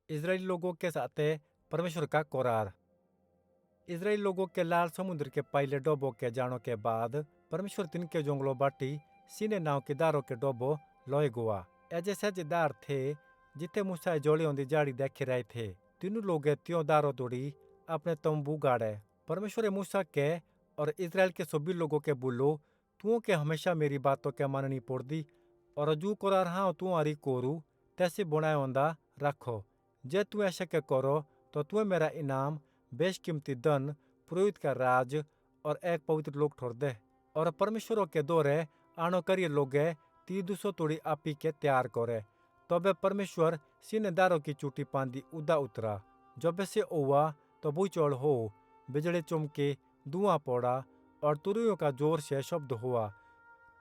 Israeli लोगों के साथ परमेश्वर का करार। इजरायली लोगों के लाल समुद्र के पहले डोबो के जानो के बाद परमेश्वर तिनके जंगलों बाटी सीने नाव के दारों के डोबो लोए गुआ। ऐसे सजे दार थे जिते मूसा जोड़ी होंदी जाड़ी देखे रहे थे। तीनों लोग त्यों दारों तोड़ी अपने तंबू गाड़े। परमेश्वर मूसा के और इजराइल के सभी लोगों के बोलो, तुओं के हमेशा मेरी बातों के माननी पड़दी और जू करार हाँ तू आरी कोरू तैसे बनाए होंदा रखो। जे तू ऐसे के करो तो तुम्हें मेरा इनाम बेशकीमती धन, पुरोहित का राज और एक पवित्र लोग ठोर दे। और परमेश्वरों के दौरे आनो करिए लोगे 300 तोड़ी आपी के तैयार करे। तबे परमेश्वर सीनेदारों की चूटी पांदी उदा उतरा। जब से हुआ तो भूचोड़ हो, बिजली चमके, धुआं पड़ा और तुरियों का जोर से शब्द हुआ।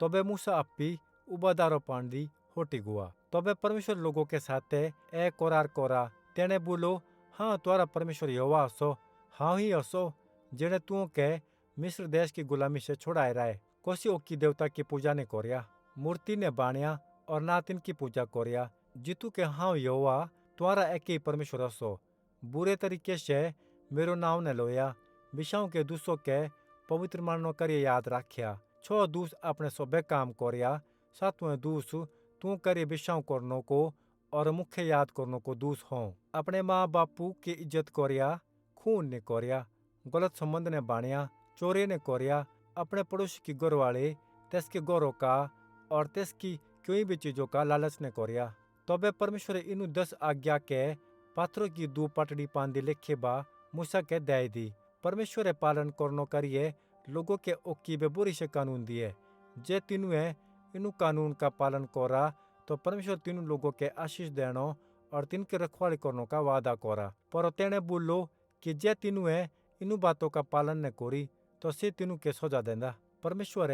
तबे मूसा अपी उबादारो पांदी होटी गुआ। तबे परमेश्वर लोगों के साथ एक करार कोरा। तेने बोलो, हाँ तुम्हारा परमेश्वर यहोवा हसो, हाँ ही हसो जेने तू के मिस्र देश की गुलामी से छुड़ाए रहे। कोसी ओकी देवता की पूजा ने कोरिया, मूर्ति ने बाणिया और ना तिनकी पूजा कोरिया। जितू के हाँ यहोवा तुम्हारा एक ही परमेश्वर हसो। बुरे तरीके से मेरो नाव ने लोया, विषाओं के दूसों के पवित्र मानो करिए याद रखिया। छो दूस अपने सोबे काम कोरिया, सातवें दूस तू करिए विषाओं करनो को और मुख्य याद करनो को दूस हों। अपने माँ बापू की इज्जत कोरिया, खून ने कोरिया, गलत संबंध ने बाणिया, चोरी ने कोरिया, अपने पड़ोसी की गोर वाले, तेसके गोरों का और तेसकी कोई भी चीजों का लालच ने कोरिया। तबे परमेश्वर इनु 10 आज्ञा के पात्रों की 2 पटड़ी पांदी लिखे बा मूसा के दे दी। परमेश्वर पालन करनो करिए लोगों के ओकी बे बुरी से कानून दिए। जे तीनुए इनु कानून का पालन कोरा तो परमेश्वर तीनों लोगों के आशीष देनो और तिनके रखवाली करनो का वादा कोरा। पर तेने बोलो कि जे तीनुए इनु बातों का पालन न कोरी तो से तीनों के सजा देंदा। परमेश्वर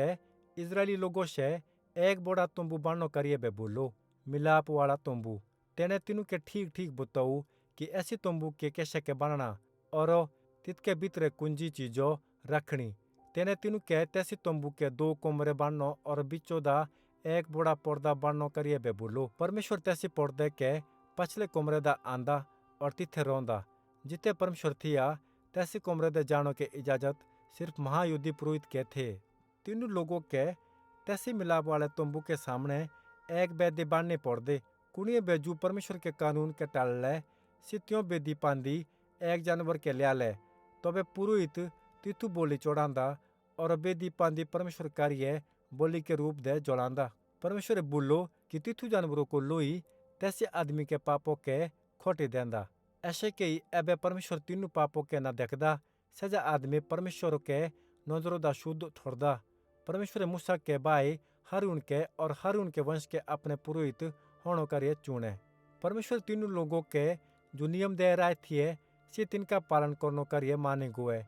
इजरायली लोगों से एक बड़ा तंबू बानो करिए बे बोलो, मिलाप वाला तंबू। तेने तीनों के ठीक ठीक बताऊ कि ऐसी तंबू के कैसे के बनना और तितके भीतर कुंजी चीजों रखनी। तेने तीनों के तैसी तंबू के 2 कमरे बानो और बिचोदा एक बड़ा पर्दा बानो करिए बे बोलो। परमेश्वर तैसी पर्दे के पछले कमरे दा आंदा और तिथे रोंदा। जिते परमेश्वर थिया तैसी कमरे दे जानो के इजाजत सिर्फ महायुद्धि पुरोहित के थे। तीनों लोगों के तैसी मिलाप वाले तंबू के सामने एक बेदी बांधनी पड़दे। कुणिए बेजू परमेश्वर के कानून के टालले सित्यों बेदी पांदी एक जानवर के ल्याले। तबे पुरोहित तिथु बोली चढ़ांदा और बेदी पांदी परमेश्वर कार्य बोली के रूप दे जोड़ांदा। परमेश्वर बोलो कि तिथु जानवरों को लोई तैसे आदमी के पापों के खोटी देंदा। ऐसे के एबे परमेश्वर तीनों पापों के ना देखदा, सजा आदमी परमेश्वर के नजरों दा शुद्ध ठोरदा। परमेश्वर मूसा के भाई हारून के और हारून के वंश के अपने पुरोहित होनो करिए चुने। परमेश्वर तीनों लोगों के जो नियम दे रहे थे से तिनका पालन करनो करिए माने गुए।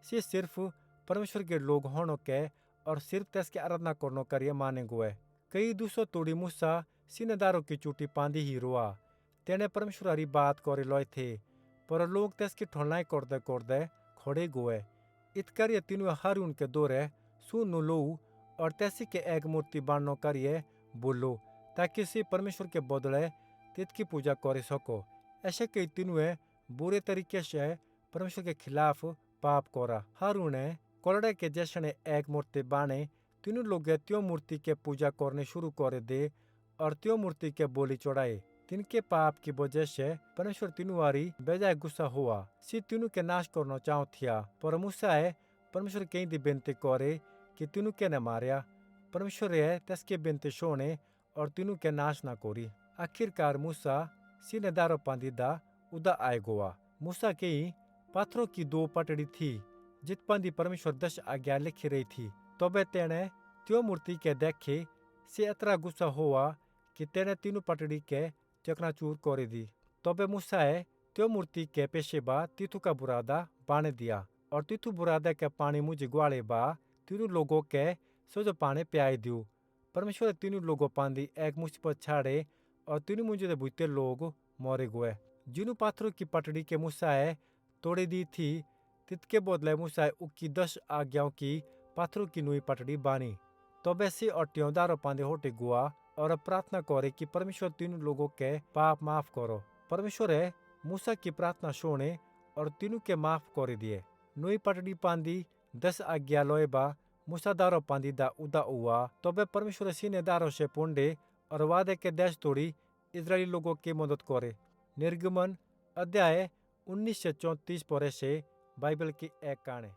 से सिर्फ परमेश्वर के लोग होनो के और सिर्फ तेस के आराधना करनो करिए माने गुए। कई 200 तोड़ी मूसा सीनेदारों की चूटी पांदी ही रोआ। तेने परमेश्वरी बात करे लोए थे, पर लोग तेस की ठोलनाई करदे करदे खोड़े गुए। इत करिए तीनों हारून के दौरे सुन लो और तैसी के एक मूर्ति बानो करिए बोलो, ताकि सी परमेश्वर के बदले तित की पूजा कर सको। ऐसे कई तीनों बुरे तरीके से परमेश्वर के खिलाफ पाप कोरा। हारून ने कोलड़े के जैसे एक मूर्ति बाने तीनों लोग त्यों मूर्ति के पूजा करने शुरू कर दे और त्यों मूर्ति के बोली चढ़ाए। तिनके पाप की वजह से परमेश्वर तीनों वारी बेजाय गुस्सा हुआ। सी तीनों के नाश करना चाहो थिया, पर मूसा परमेश्वर कहीं दी बेनती करे कि तीनों के न मारिया। परमेश्वर तस्के बेनती सोने और तीनों के नाश ना कोरी। आखिरकार मूसा सीनेदारों पांदीदा उदा आए गोवा। मूसा के पात्रों की 2 पटड़ी थी जित पांदी परमेश्वर 10 आज्ञा लिखी रही थी। तबे तेने त्यो मूर्ति के देखे से इतना गुस्सा हुआ कि तेने तीनों पटड़ी के चकनाचूर कर दी। तबे मूसा त्यो मूर्ति के पेशेबा तिथु का बुरादा बाने दिया और तिथु बुरादे के पानी मुझे ग्वाले बा तीनों लोगों के सोजो पानी प्याई दियो। परमेश्वर तीनों लोगों पांदी एक मुसीबत छाड़े और तीनों मुझे भूते लोग मोरे गुए। जिन्हों पात्रों की पटड़ी के मूसा तोड़ी दी थी तितके बदले मूसा उकी 10 आज्ञाओं की पात्रों की नुई पटड़ी बानी। तबे से और त्योदारों पांदे होटे गुआ और प्रार्थना करे कि परमेश्वर तीनों लोगों के पाप माफ करो। परमेश्वर मूसा की प्रार्थना शोने और तीनों के माफ कर दिए। नुई पटड़ी पांदी 10 आज्ञा लोएबा मूसा दारो पांदी दा उदा हुआ तो बे परमेश्वर सीने दारो से पुंडे और वादे के देश तोड़ी इजरायली लोगों की मदद करे। निर्गमन अध्याय 19 से 34 परे से बाइबल की एक कहानी।